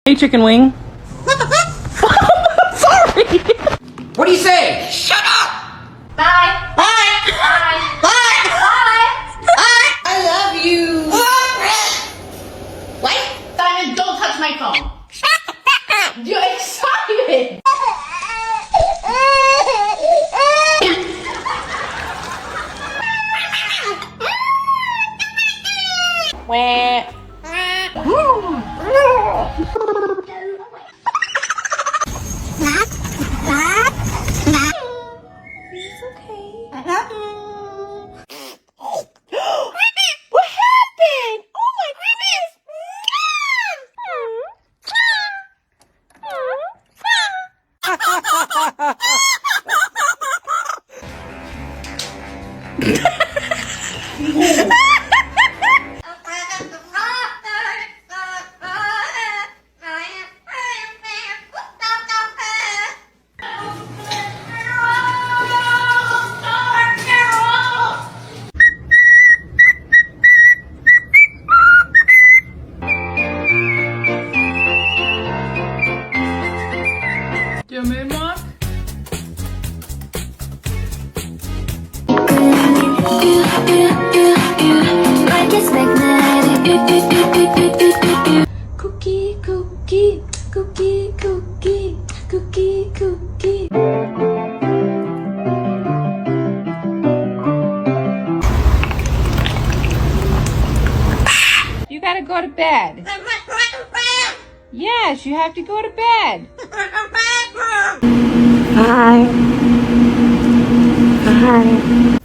Hey, chicken wing. Sorry. What do you say? Shut up! Bye. Bye! Bye. Bye! Bye. Bye! I love you! What? Simon, don't touch my phone. You're excited. Where? It's okay. What happened? Oh my goodness! Your moon walk? Like it's magnetic. Cookie, cookie, cookie, cookie, cookie, cookie. You gotta go to bed. Yes, you have to go to bed. Hi. Hi.